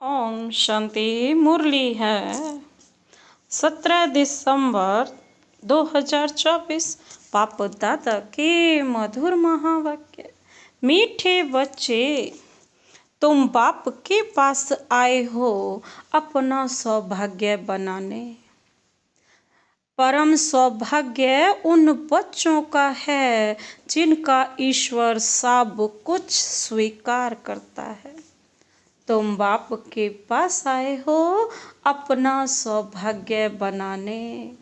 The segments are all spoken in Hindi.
ओम शांति। मुरली है 17 दिसंबर 2024। बाप दादा के मधुर महावाक्य। मीठे बच्चे, तुम बाप के पास आए हो अपना सौभाग्य बनाने। परम सौभाग्य उन बच्चों का है जिनका ईश्वर सब कुछ स्वीकार करता है। तुम बाप के पास आए हो अपना सौभाग्य बनाने।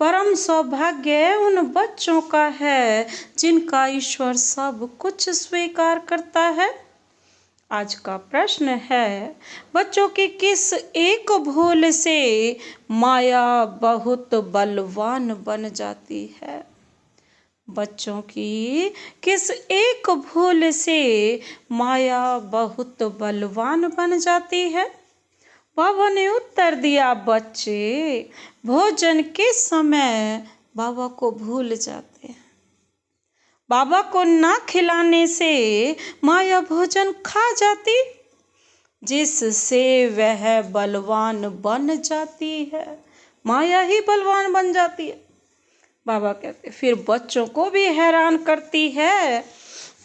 परम सौभाग्य उन बच्चों का है जिनका ईश्वर सब कुछ स्वीकार करता है। आज का प्रश्न है, बच्चों की किस एक भूल से माया बहुत बलवान बन जाती है? बच्चों की किस एक भूल से माया बहुत बलवान बन जाती है? बाबा ने उत्तर दिया, बच्चे भोजन के समय बाबा को भूल जाते हैं। बाबा को ना खिलाने से माया भोजन खा जाती, जिससे वह बलवान बन जाती है। माया ही बलवान बन जाती है। बाबा कहते फिर बच्चों को भी हैरान करती है।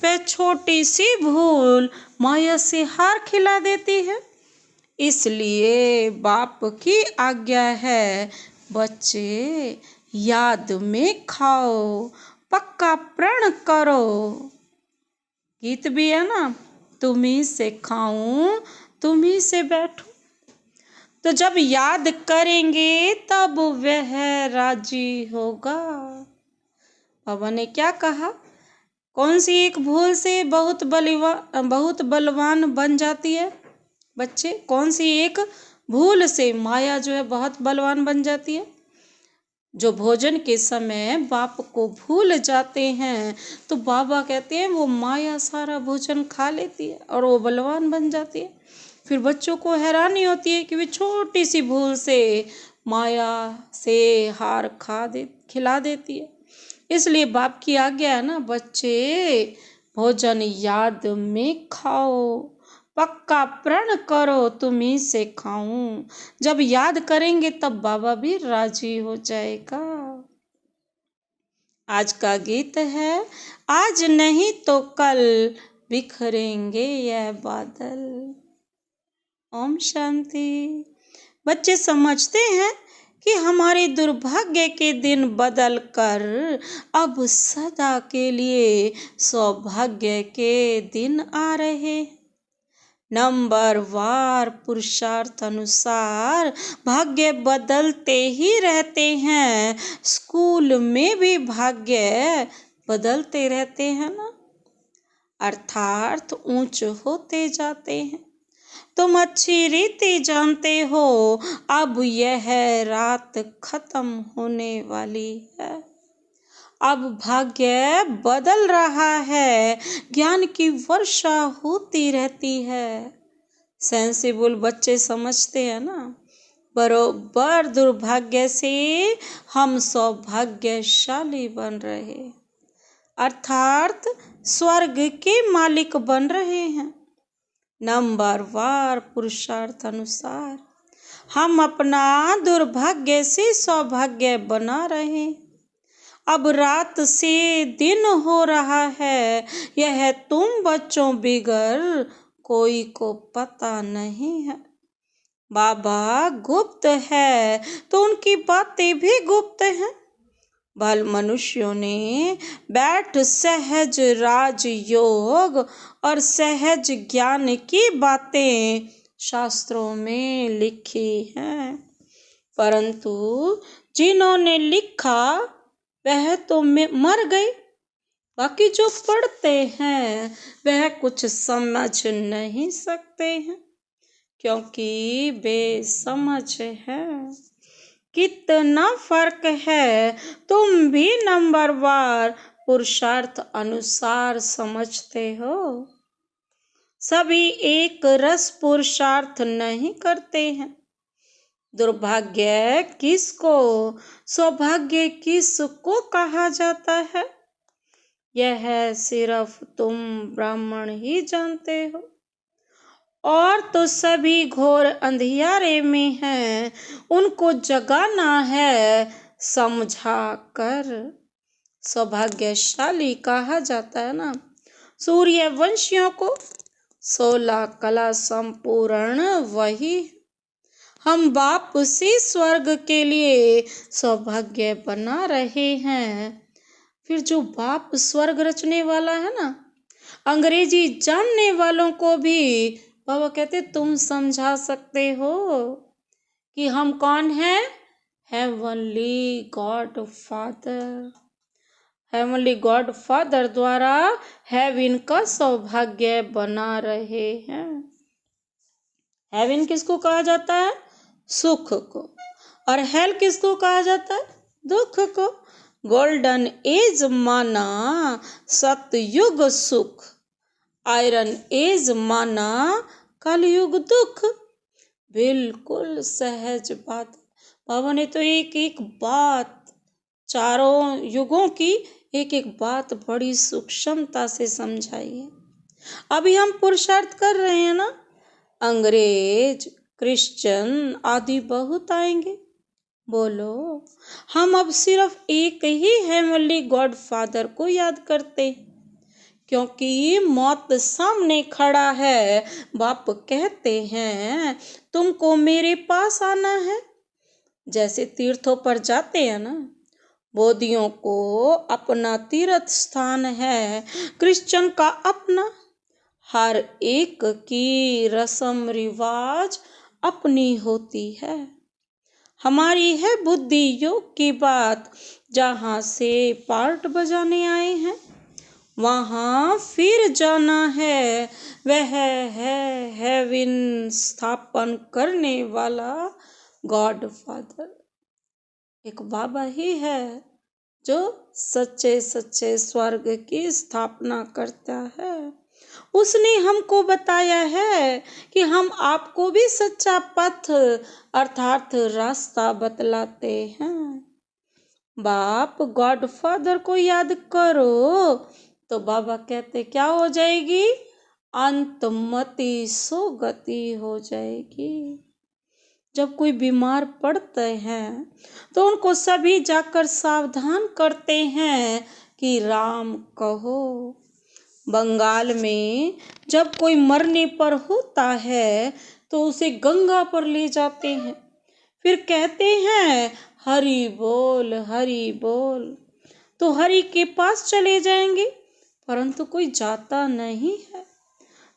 वह छोटी सी भूल माया से हार खिला देती है। इसलिए बाप की आज्ञा है, बच्चे याद में खाओ, पक्का प्रण करो। गीत भी है ना, तुम्ही से खाऊं तुम्ही से बैठूं। तो जब याद करेंगे तब वह राजी होगा। बाबा ने क्या कहा? कौन सी एक भूल से बहुत बलवान बन जाती है? बच्चे, कौन सी एक भूल से माया जो है बहुत बलवान बन जाती है? जो भोजन के समय बाप को भूल जाते हैं तो बाबा कहते हैं वो माया सारा भोजन खा लेती है और वो बलवान बन जाती है। फिर बच्चों को हैरानी होती है कि वे छोटी सी भूल से माया से हार खिला देती है। इसलिए बाप की आज्ञा है ना, बच्चे भोजन याद में खाओ, पक्का प्रण करो तुम्ही से खाऊं। जब याद करेंगे तब बाबा भी राजी हो जाएगा। आज का गीत है, आज नहीं तो कल बिखरेंगे यह बादल। ओम शांति। बच्चे समझते हैं कि हमारे दुर्भाग्य के दिन बदल कर अब सदा के लिए सौभाग्य के दिन आ रहे। नंबर वार पुरुषार्थ अनुसार भाग्य बदलते ही रहते हैं। स्कूल में भी भाग्य बदलते रहते हैं ना, अर्थात ऊंच होते जाते हैं। तुम अच्छी रीति जानते हो अब यह रात खत्म होने वाली है। अब भाग्य बदल रहा है, ज्ञान की वर्षा होती रहती है। सेंसिबल बच्चे समझते हैं ना, बरोबर दुर्भाग्य से हम सौभाग्यशाली बन रहे, अर्थात स्वर्ग के मालिक बन रहे हैं। नंबर वार पुरुषार्थ अनुसार हम अपना दुर्भाग्य से सौभाग्य बना रहे। अब रात से दिन हो रहा है, यह तुम बच्चों बिगर कोई को पता नहीं है। बाबा गुप्त है तो उनकी बातें भी गुप्त हैं। बाल मनुष्यों ने बैठ सहज राजयोग और सहज ज्ञान की बातें शास्त्रों में लिखी हैं, परंतु जिन्होंने लिखा वह तो मर गए। बाकी जो पढ़ते हैं वह कुछ समझ नहीं सकते हैं, क्योंकि बेसमझ हैं। कितना फर्क है, तुम भी नंबर वार पुरुषार्थ अनुसार समझते हो। सभी एक रस पुरुषार्थ नहीं करते हैं। दुर्भाग्य किसको, सौभाग्य किसको कहा जाता है, यह सिर्फ तुम ब्राह्मण ही जानते हो। और तो सभी घोर अंधियारे में हैं, उनको जगाना है समझा कर। सौभाग्यशाली कहा जाता है ना सूर्यवंशियों को, 16 कला संपूर्ण वही। हम बाप से स्वर्ग के लिए सौभाग्य बना रहे हैं। फिर जो बाप स्वर्ग रचने वाला है ना, अंग्रेजी जानने वालों को भी बाबा कहते तुम समझा सकते हो कि हम कौन हैं? Heavenly God father. Heavenly God father द्वारा हेवन का सौभाग्य बना रहे हैं। हेवन किसको कहा जाता है? सुख को। और हेल किसको कहा जाता है? दुख को। गोल्डन एज माना सतयुग सुख, आयरन एज माना कलयुग दुख। बिल्कुल सहज बात। बाबा ने तो एक एक बात, चारों युगों की एक एक बात बड़ी सूक्ष्मता से समझाई है। अभी हम पुरुषार्थ कर रहे हैं ना, अंग्रेज, क्रिश्चियन आदि बहुत आएंगे। बोलो, हम अब सिर्फ एक ही हेवनली गॉड फादर को याद करते, क्योंकि मौत सामने खड़ा है। बाप कहते हैं तुमको मेरे पास आना है। जैसे तीर्थों पर जाते हैं ना, बौद्धियों को अपना तीर्थ स्थान है, क्रिश्चियन का अपना। हर एक की रस्म रिवाज अपनी होती है। हमारी है बुद्धि योग की बात, जहाँ से पार्ट बजाने आए हैं वहाँ फिर जाना है। वह है हेवन स्थापन करने वाला गॉड फादर। एक बाबा ही है जो सच्चे सच्चे स्वर्ग की स्थापना करता है। उसने हमको बताया है कि हम आपको भी सच्चा पथ अर्थात रास्ता बतलाते हैं। बाप गॉड फादर को याद करो तो बाबा कहते क्या हो जाएगी? अंतमति सोगति हो जाएगी। जब कोई बीमार पड़ते हैं तो उनको सभी जाकर सावधान करते हैं कि राम कहो। बंगाल में जब कोई मरने पर होता है तो उसे गंगा पर ले जाते हैं, फिर कहते हैं हरि बोल हरि बोल। तो हरि के पास चले जाएंगे, परंतु कोई जाता नहीं है।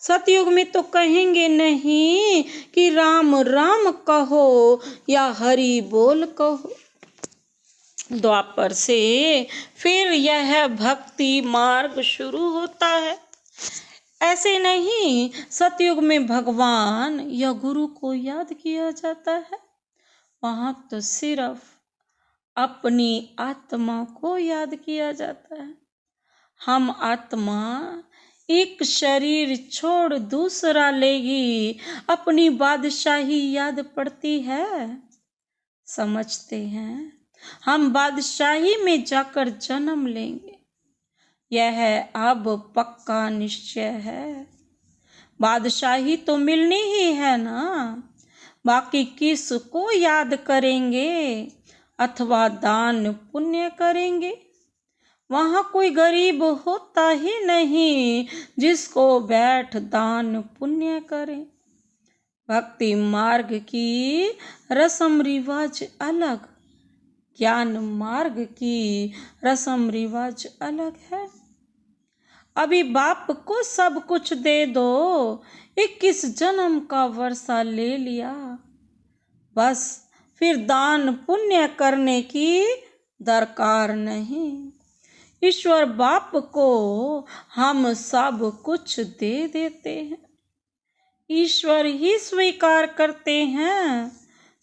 सतयुग में तो कहेंगे नहीं कि राम राम कहो या हरि बोल कहो। द्वापर से फिर यह भक्ति मार्ग शुरू होता है। ऐसे नहीं, सतयुग में भगवान या गुरु को याद किया जाता है, वहां तो सिर्फ अपनी आत्मा को याद किया जाता है। हम आत्मा एक शरीर छोड़ दूसरा लेगी, अपनी बादशाही याद पड़ती है। समझते हैं हम बादशाही में जाकर जन्म लेंगे, यह अब पक्का निश्चय है। बादशाही तो मिलनी ही है ना, बाकी किसको याद करेंगे अथवा दान पुण्य करेंगे। वहाँ कोई गरीब होता ही नहीं जिसको बैठ दान पुण्य करे। भक्ति मार्ग की रस्म रिवाज अलग, ज्ञान मार्ग की रस्म रिवाज अलग है। अभी बाप को सब कुछ दे दो, 21 जन्म का वर्षा ले लिया, बस फिर दान पुण्य करने की दरकार नहीं। ईश्वर बाप को हम सब कुछ दे देते हैं, ईश्वर ही स्वीकार करते हैं।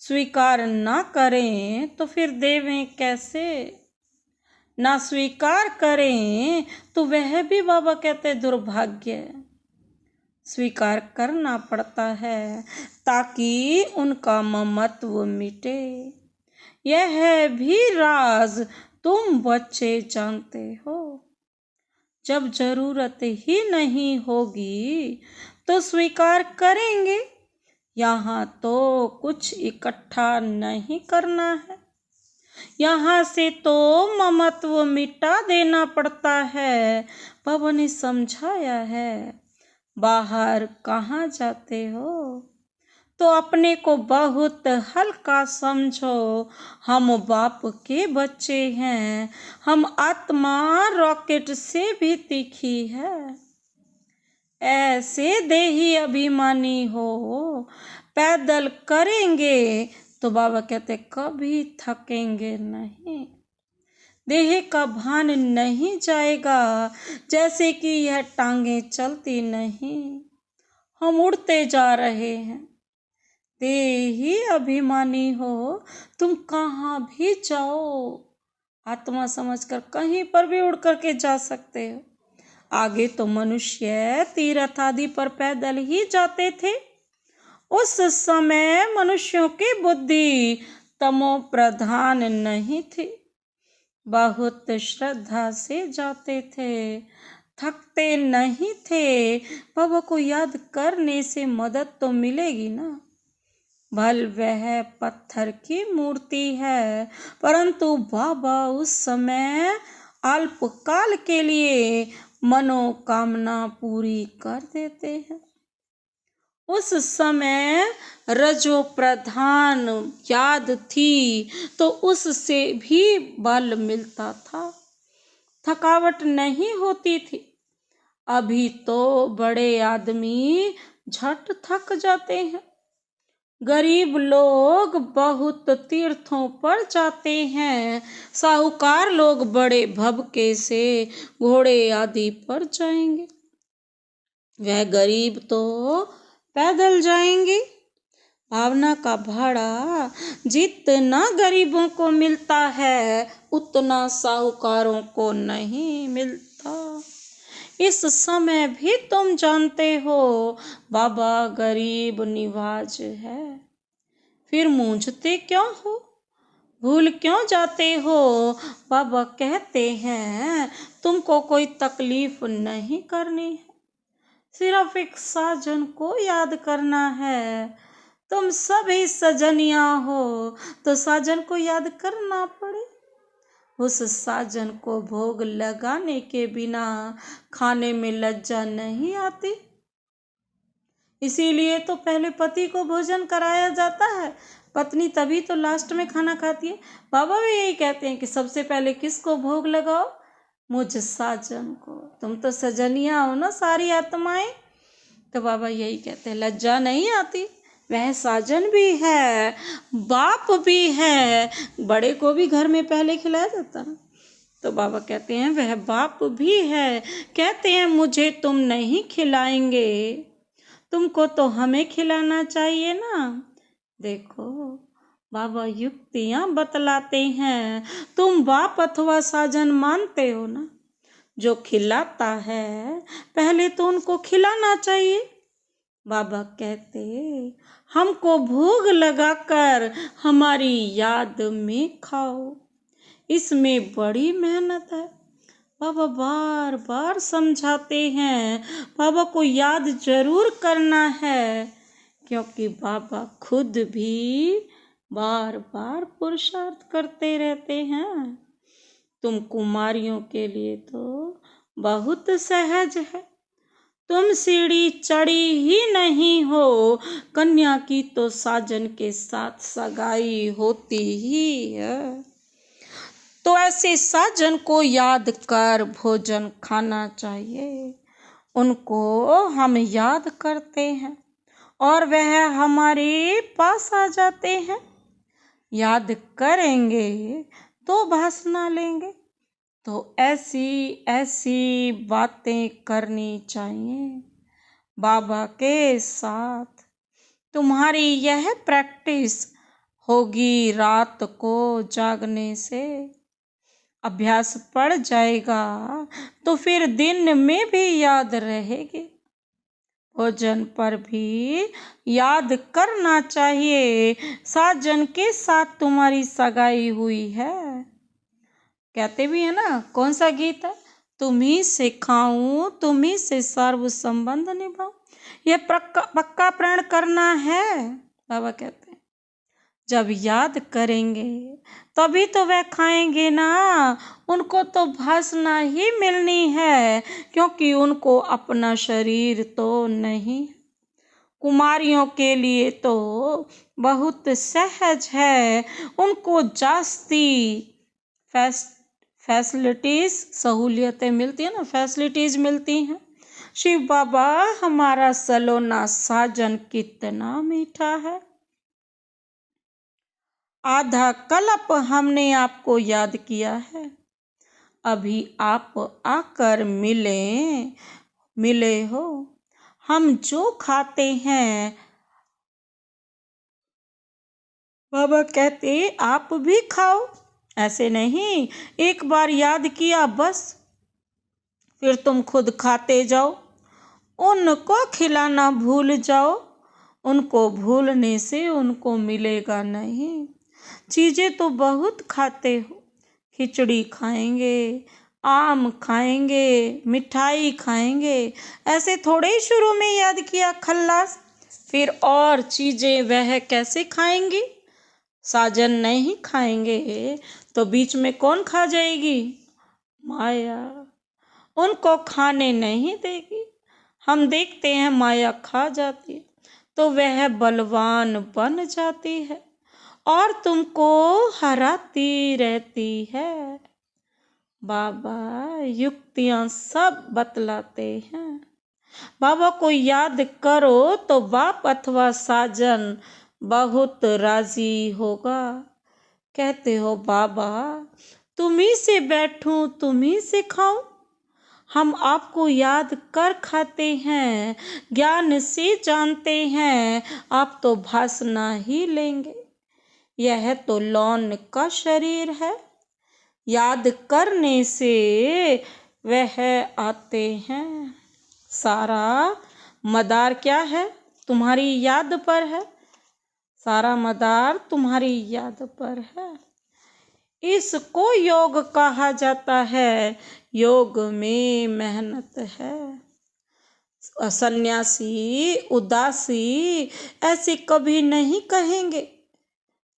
स्वीकार ना करें तो फिर देवें कैसे? ना स्वीकार करें तो वह भी बाबा कहते दुर्भाग्य। स्वीकार करना पड़ता है ताकि उनका ममत्व मिटे। यह भी राज तुम बच्चे जानते हो। जब जरूरत ही नहीं होगी तो स्वीकार करेंगे। यहाँ तो कुछ इकट्ठा नहीं करना है, यहाँ से तो ममत्व मिटा देना पड़ता है। बाबा ने समझाया है, बाहर कहाँ जाते हो तो अपने को बहुत हल्का समझो। हम बाप के बच्चे हैं, हम आत्मा रॉकेट से भी तीखी है। ऐसे देही अभिमानी हो, पैदल करेंगे तो बाबा कहते कभी थकेंगे नहीं। देह का भान नहीं जाएगा, जैसे कि यह टांगे चलती नहीं। हम उड़ते जा रहे हैं। देही अभिमानी हो, तुम कहाँ भी जाओ, आत्मा समझकर कहीं पर भी उड़ करके जा सकते हो। आगे तो मनुष्य तीर्थ आदि पर पैदल ही जाते थे। उस समय मनुष्यों की बुद्धि तमो प्रधान नहीं थी, बहुत श्रद्धा से जाते थे, थकते नहीं थे। बाबा को याद करने से मदद तो मिलेगी ना। भल वह पत्थर की मूर्ति है, परंतु बाबा उस समय अल्पकाल के लिए मनोकामना पूरी कर देते हैं। उस समय रजो प्रधान याद थी तो उससे भी बल मिलता था, थकावट नहीं होती थी। अभी तो बड़े आदमी झट थक जाते हैं। गरीब लोग बहुत तीर्थों पर जाते हैं, साहूकार लोग बड़े भभके से घोड़े आदि पर जाएंगे। वह गरीब तो पैदल जाएंगे। भावना का भाड़ा जितना गरीबों को मिलता है उतना साहूकारों को नहीं मिलता। इस समय भी तुम जानते हो बाबा गरीब निवाज है, फिर मूंझते क्यों हो, भूल क्यों जाते हो। बाबा कहते हैं तुमको कोई तकलीफ नहीं करनी है, सिर्फ एक साजन को याद करना है। तुम सभी सजनियां हो तो साजन को याद करना पड़े। उस साजन को भोग लगाने के बिना खाने में लज्जा नहीं आती, इसीलिए तो पहले पति को भोजन कराया जाता है, पत्नी तभी तो लास्ट में खाना खाती है। बाबा भी यही कहते हैं कि सबसे पहले किसको भोग लगाओ, मुझ साजन को। तुम तो सजनियां हो ना सारी आत्माएं। तो बाबा यही कहते हैं लज्जा नहीं आती, वह साजन भी है, बाप भी है। बड़े को भी घर में पहले खिलाया जाता है, तो बाबा कहते हैं वह बाप भी है। कहते हैं मुझे तुम नहीं खिलाएंगे, तुमको तो हमें खिलाना चाहिए ना। देखो बाबा युक्तियां बतलाते हैं। तुम बाप अथवा साजन मानते हो ना, जो खिलाता है पहले तो उनको खिलाना चाहिए। बाबा कहते हमको भोग लगाकर हमारी याद में खाओ, इसमें बड़ी मेहनत है। बाबा बार बार समझाते हैं बाबा को याद जरूर करना है, क्योंकि बाबा खुद भी बार बार पुरुषार्थ करते रहते हैं। तुम कुमारियों के लिए तो बहुत सहज है, तुम सीढ़ी चढ़ी ही नहीं हो। कन्या की तो साजन के साथ सगाई होती ही है, तो ऐसे साजन को याद कर भोजन खाना चाहिए। उनको हम याद करते हैं और वह हमारे पास आ जाते हैं। याद करेंगे तो भासना लेंगे, तो ऐसी ऐसी बातें करनी चाहिए बाबा के साथ। तुम्हारी यह प्रैक्टिस होगी, रात को जागने से अभ्यास पड़ जाएगा तो फिर दिन में भी याद रहेगी। भोजन पर भी याद करना चाहिए, साजन के साथ तुम्हारी सगाई हुई है। कहते भी है ना, कौन सा गीत है, तुम्ही से खाऊं तुम्ही से सर्व संबंध निभाऊं। ये पक्का प्रण करना है। बाबा कहते हैं जब याद करेंगे तभी तो वह खाएंगे ना, उनको तो भासना ही मिलनी है, क्योंकि उनको अपना शरीर तो नहीं। कुमारियों के लिए तो बहुत सहज है, उनको जास्ती फैसिलिटीज सहूलियतें मिलती है ना, फैसिलिटीज मिलती हैं। शिव बाबा हमारा सलोना साजन कितना मीठा है। आधा कल्प हमने आपको याद किया है, अभी आप आकर मिले हो। हम जो खाते हैं बाबा कहते आप भी खाओ, ऐसे नहीं एक बार याद किया बस फिर तुम खुद खाते जाओ। उनको खिलाना भूल जाओ, उनको भूलने से उनको मिलेगा नहीं। चीज़ें तो बहुत खाते हो, खिचड़ी खाएंगे, आम खाएंगे, मिठाई खाएंगे, ऐसे थोड़े ही शुरू में याद किया खल्लास, फिर और चीज़ें वह कैसे खाएंगी। साजन नहीं खाएंगे तो बीच में कौन खा जाएगी, माया उनको खाने नहीं देगी। हम देखते हैं माया खा जाती है तो वह बलवान बन जाती है और तुमको हराती रहती है। बाबा युक्तियां सब बतलाते हैं। बाबा को याद करो तो बाप अथवा साजन बहुत राजी होगा। कहते हो बाबा तुम्ही से बैठूं तुम्ही से खाऊं, हम आपको याद कर खाते हैं, ज्ञान से जानते हैं, आप तो भासना ही लेंगे। यह तो लौन का शरीर है, याद करने से वह आते हैं। सारा मदार क्या है, तुम्हारी याद पर है, सारा मदार तुम्हारी याद पर है। इसको योग कहा जाता है, योग में मेहनत है। सन्यासी उदासी ऐसे कभी नहीं कहेंगे।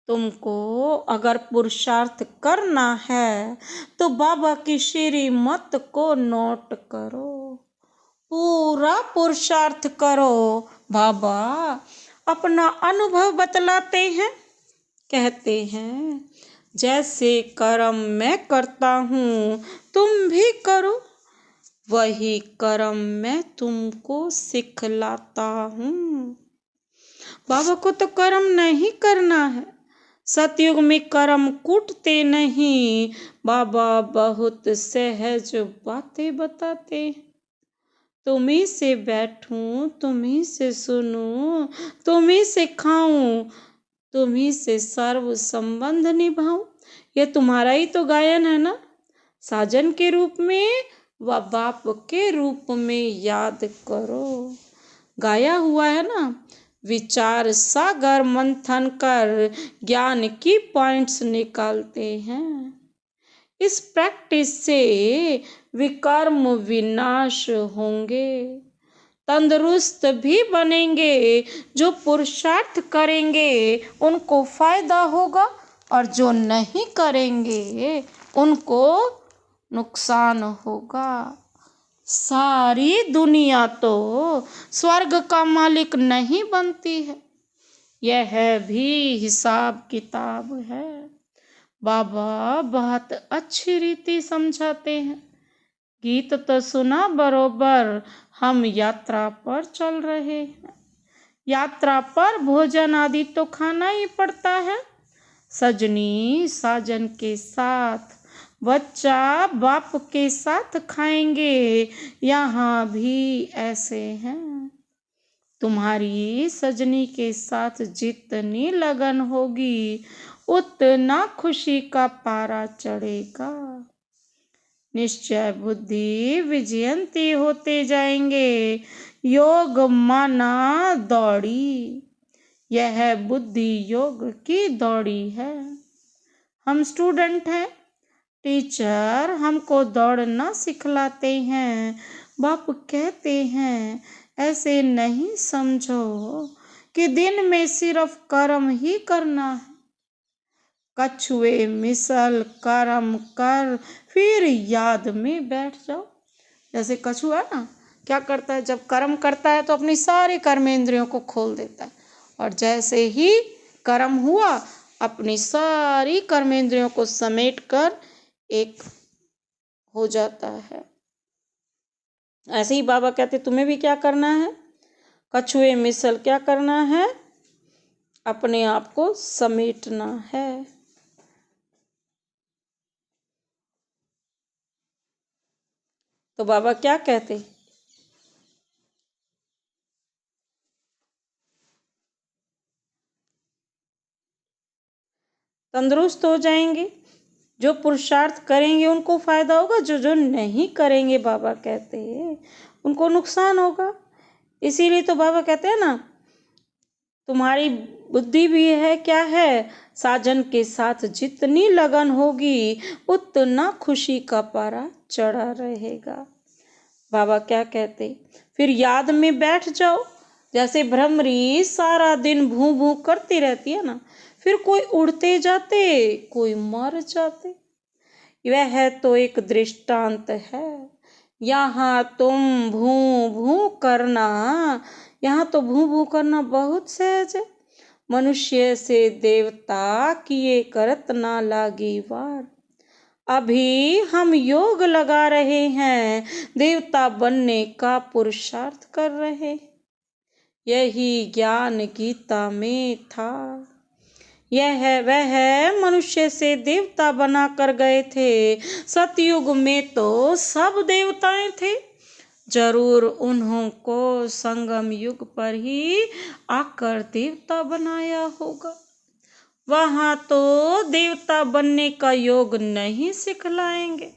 तुमको अगर पुरुषार्थ करना है तो बाबा की श्रीमत को नोट करो, पूरा पुरुषार्थ करो। बाबा अपना अनुभव बतलाते हैं, कहते हैं जैसे कर्म मैं करता हूँ तुम भी करो, वही कर्म मैं तुमको सिखलाता हूँ। बाबा को तो कर्म नहीं करना है, सतयुग में कर्म कूटते नहीं। बाबा बहुत सहज बातें बताते हैं, तुम्ही से बैठूं तुम्ही से सुनूं तुम्ही से खाऊं, तुम्ही से सर्व संबंध निभाऊं। ये तुम्हारा ही तो गायन है ना, साजन के रूप में व बाप के रूप में याद करो। गाया हुआ है ना, विचार सागर मंथन कर ज्ञान की पॉइंट्स निकालते हैं। इस प्रैक्टिस से विकर्म विनाश होंगे, तंदुरुस्त भी बनेंगे। जो पुरुषार्थ करेंगे उनको फायदा होगा और जो नहीं करेंगे उनको नुकसान होगा। सारी दुनिया तो स्वर्ग का मालिक नहीं बनती है, यह भी हिसाब किताब है। बाबा बहुत अच्छी रीति समझाते हैं। गीत तो सुना बरोबर, हम यात्रा पर चल रहे हैं, यात्रा पर भोजन आदि तो खाना ही पड़ता है। सजनी साजन के साथ, बच्चा बाप के साथ खाएंगे, यहाँ भी ऐसे हैं। तुम्हारी सजनी के साथ जितनी लगन होगी उतना खुशी का पारा चढ़ेगा। निश्चय बुद्धि विजयंती होते जाएंगे, योग माना दौड़ी, यह बुद्धि योग की दौड़ी है। हम स्टूडेंट हैं, टीचर हमको दौड़ना सिखलाते हैं। बाप कहते हैं ऐसे नहीं समझो कि दिन में सिर्फ कर्म ही करना है। कछुए मिसल कर्म कर फिर याद में बैठ जाओ। जैसे कछुआ ना क्या करता है, जब कर्म करता है तो अपनी सारी कर्मेंद्रियों को खोल देता है, और जैसे ही कर्म हुआ अपनी सारी कर्मेंद्रियों को समेट कर एक हो जाता है। ऐसे ही बाबा कहते तुम्हें भी क्या करना है, कछुए मिसल क्या करना है, अपने आप को समेटना है। तो बाबा क्या कहते, तंदुरुस्त हो जाएंगे। जो पुरुषार्थ करेंगे उनको फायदा होगा, जो जो नहीं करेंगे बाबा कहते हैं उनको नुकसान होगा। इसीलिए तो बाबा कहते हैं ना, तुम्हारी बुद्धि भी है क्या है, साजन के साथ जितनी लगन होगी उतना खुशी का पारा चढ़ा रहेगा। बाबा क्या कहते, फिर याद में बैठ जाओ। जैसे भ्रमरी सारा दिन भूं भूं करती रहती है ना, फिर कोई उड़ते जाते कोई मर जाते। वह तो एक दृष्टांत है। यहाँ तुम भूं भूं करना, यहाँ तो भूं भूं करना बहुत सहज है। मनुष्य से देवता किए करत ना लागी वार। अभी हम योग लगा रहे हैं, देवता बनने का पुरुषार्थ कर रहे। यही ज्ञान गीता में था। वह मनुष्य से देवता बना कर गए थे। सतयुग में तो सब देवताएं थे, जरूर उन्हों को संगम युग पर ही आकर देवता बनाया होगा। वहां तो देवता बनने का योग नहीं सिखलाएंगे।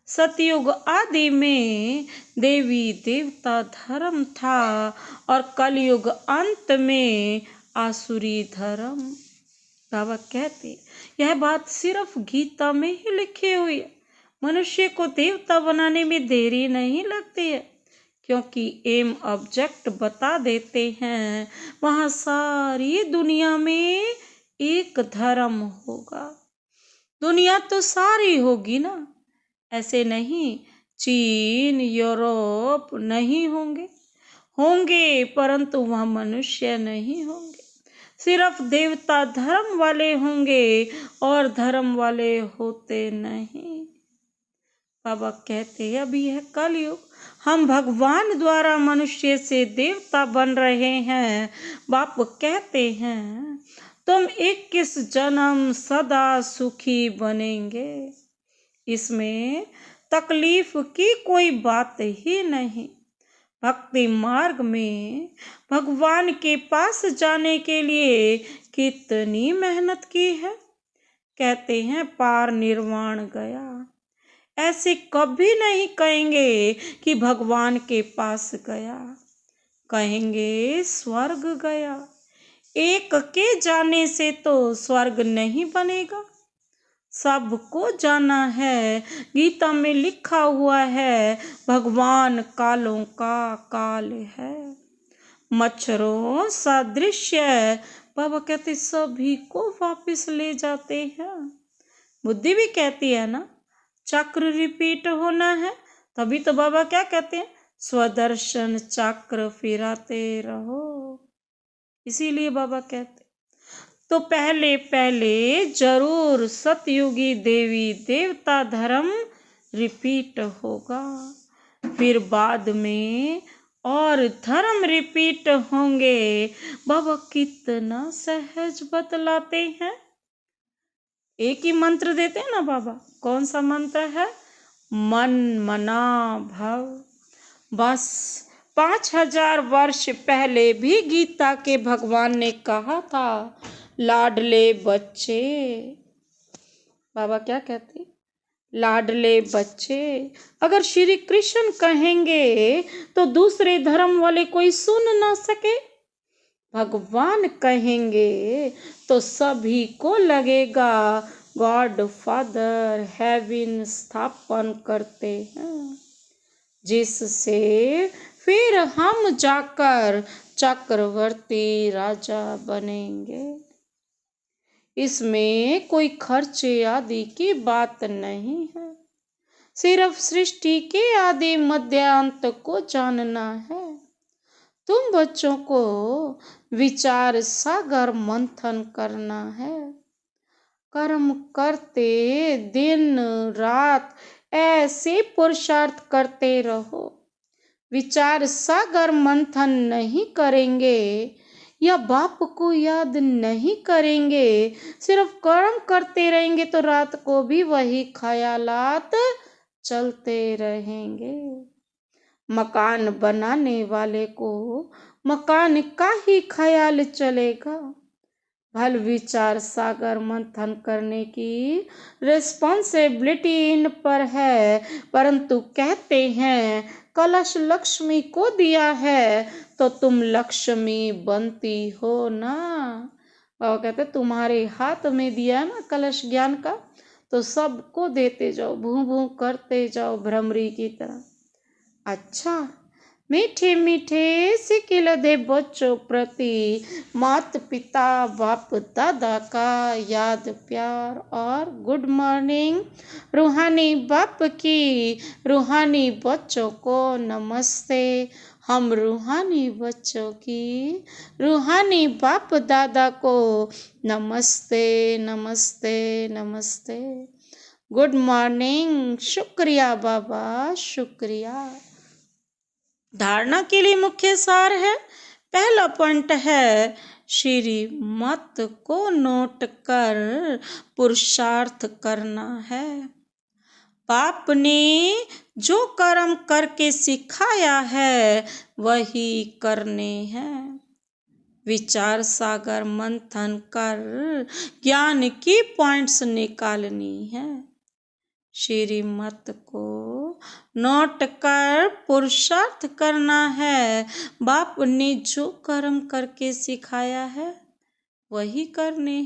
सतयुग आदि में देवी देवता धर्म था और कलयुग अंत में आसुरी धर्म। बाबा कहते यह बात सिर्फ गीता में ही लिखी हुई है। मनुष्य को देवता बनाने में देरी नहीं लगती है, क्योंकि एम ऑब्जेक्ट बता देते हैं। वहां सारी दुनिया में एक धर्म होगा। दुनिया तो सारी होगी ना, ऐसे नहीं चीन यूरोप नहीं होंगे, होंगे परंतु वहां मनुष्य नहीं होंगे। सिर्फ देवता धर्म वाले होंगे और धर्म वाले होते नहीं। बाबा कहते हैं अभी है कलयुग, हम भगवान द्वारा मनुष्य से देवता बन रहे हैं। बाप कहते हैं तुम 21 जन्म सदा सुखी बनेंगे, इसमें तकलीफ की कोई बात ही नहीं। भक्ति मार्ग में भगवान के पास जाने के लिए कितनी मेहनत की है। कहते हैं पार निर्वाण गया, ऐसे कभी नहीं कहेंगे कि भगवान के पास गया, कहेंगे स्वर्ग गया। एक के जाने से तो स्वर्ग नहीं बनेगा, सबको जाना है। गीता में लिखा हुआ है भगवान कालों का काल है, मच्छरों सादृश्य। बाबा कहते सभी को वापस ले जाते हैं। बुद्धि भी कहती है ना चक्र रिपीट होना है, तभी तो बाबा क्या कहते हैं स्वदर्शन चक्र फिराते रहो। इसीलिए बाबा कहते तो पहले पहले जरूर सतयुगी देवी देवता धर्म रिपीट होगा, फिर बाद में और धर्म रिपीट होंगे। बाबा कितना सहज बतलाते हैं। एक ही मंत्र देते हैं ना बाबा, कौन सा मंत्र है, मन मना भव। बस 5000 वर्ष पहले भी गीता के भगवान ने कहा था लाडले बच्चे। बाबा क्या कहते, लाडले बच्चे। अगर श्री कृष्ण कहेंगे तो दूसरे धर्म वाले कोई सुन ना सके, भगवान कहेंगे तो सभी को लगेगा गॉड फादर हेवन स्थापन करते हैं, जिससे फिर हम जाकर चक्रवर्ती राजा बनेंगे। इसमें कोई खर्चे आदि की बात नहीं है, सिर्फ सृष्टि के आदि मध्य अंत को जानना है। तुम बच्चों को विचार सागर मंथन करना है। कर्म करते दिन रात ऐसे पुरुषार्थ करते रहो। विचार सागर मंथन नहीं करेंगे या बाप को याद नहीं करेंगे, सिर्फ कर्म करते रहेंगे तो रात को भी वही ख्यालात चलते रहेंगे। मकान बनाने वाले को मकान का ही ख्याल चलेगा। भल विचार सागर मंथन करने की रिस्पॉन्सिबिलिटी इन पर है, परंतु कहते हैं कलश लक्ष्मी को दिया है तो तुम लक्ष्मी बनती हो ना। और कहते तुम्हारे हाथ में दिया है ना कलश ज्ञान का, तो सबको देते जाओ, भू भू करते जाओ भ्रमरी की तरह। अच्छा, मीठे मीठे सिकिल दे बच्चों प्रति माता पिता बाप दादा का याद प्यार और गुड मॉर्निंग। रूहानी बाप की रूहानी बच्चों को नमस्ते। हम रूहानी बच्चों की रूहानी बाप दादा को नमस्ते नमस्ते नमस्ते। Good morning. शुक्रिया बाबा, शुक्रिया। धारणा के लिए मुख्य सार है। पहला पॉइंट है श्रीमत को नोट कर पुरुषार्थ करना है। बाप ने जो कर्म करके सिखाया है वही करने हैं। विचार सागर मंथन कर ज्ञान की पॉइंट्स निकालनी है। श्रीमत को नोट कर पुरुषार्थ करना है। बाप ने जो कर्म करके सिखाया है वही करने।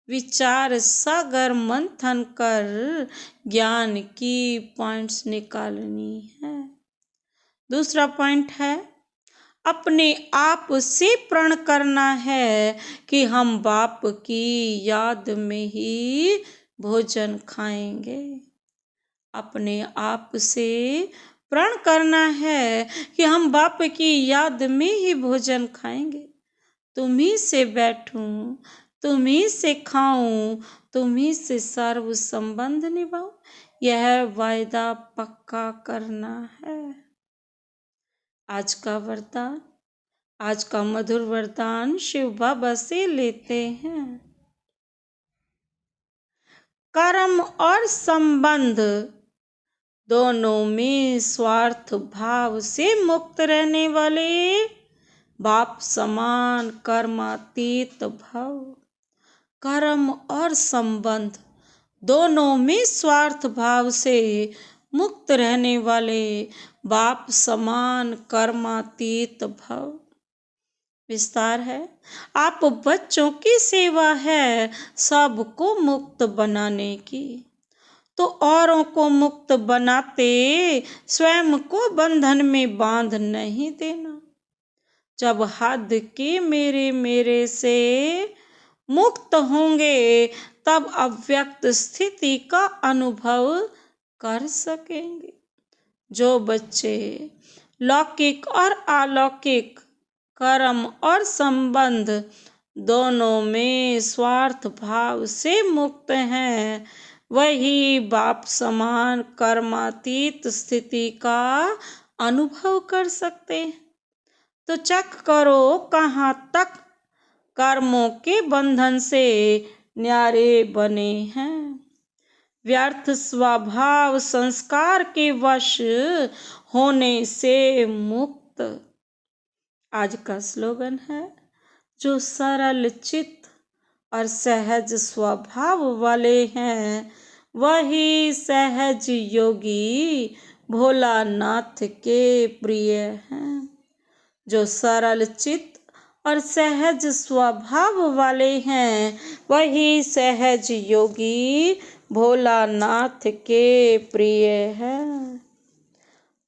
विचार सागर मंथन कर ज्ञान की पॉइंट्स निकालनी है। दूसरा पॉइंट है अपने आप से प्रण करना है कि हम बाप की याद में ही भोजन खाएंगे। अपने आप से प्रण करना है कि हम बाप की याद में ही भोजन खाएंगे। तुम्ही से बैठूं, तुम्ही से खाऊं, तुम्ही से सर्व संबंध निभाऊं, यह वायदा पक्का करना है। आज का वरदान, आज का मधुर वरदान शिव बाबा से लेते हैं। कर्म और संबंध दोनों में स्वार्थ भाव से मुक्त रहने वाले बाप समान कर्मातीत भव। कर्म और संबंध दोनों में स्वार्थ भाव से मुक्त रहने वाले बाप समान कर्मातीत भव। विस्तार है। आप बच्चों की सेवा है सबको मुक्त बनाने की, तो औरों को मुक्त बनाते स्वयं को बंधन में बांध नहीं देना। जब हद के मेरे मेरे से मुक्त होंगे तब अव्यक्त स्थिति का अनुभव कर सकेंगे। जो बच्चे लौकिक और अलौकिक कर्म और संबंध दोनों में स्वार्थ भाव से मुक्त हैं वही बाप समान कर्मातीत स्थिति का अनुभव कर सकते हैं। तो चेक करो कहाँ तक कर्मों के बंधन से न्यारे बने हैं। व्यर्थ स्वभाव संस्कार के वश होने से मुक्त। आज का स्लोगन है जो सरल चित्त और सहज स्वभाव वाले हैं वही सहज योगी भोलानाथ के प्रिय हैं। जो सरल चित्त और सहज स्वभाव वाले हैं वही सहज योगी भोलानाथ के प्रिय हैं।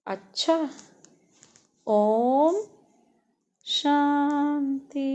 अच्छा, ओम शांति।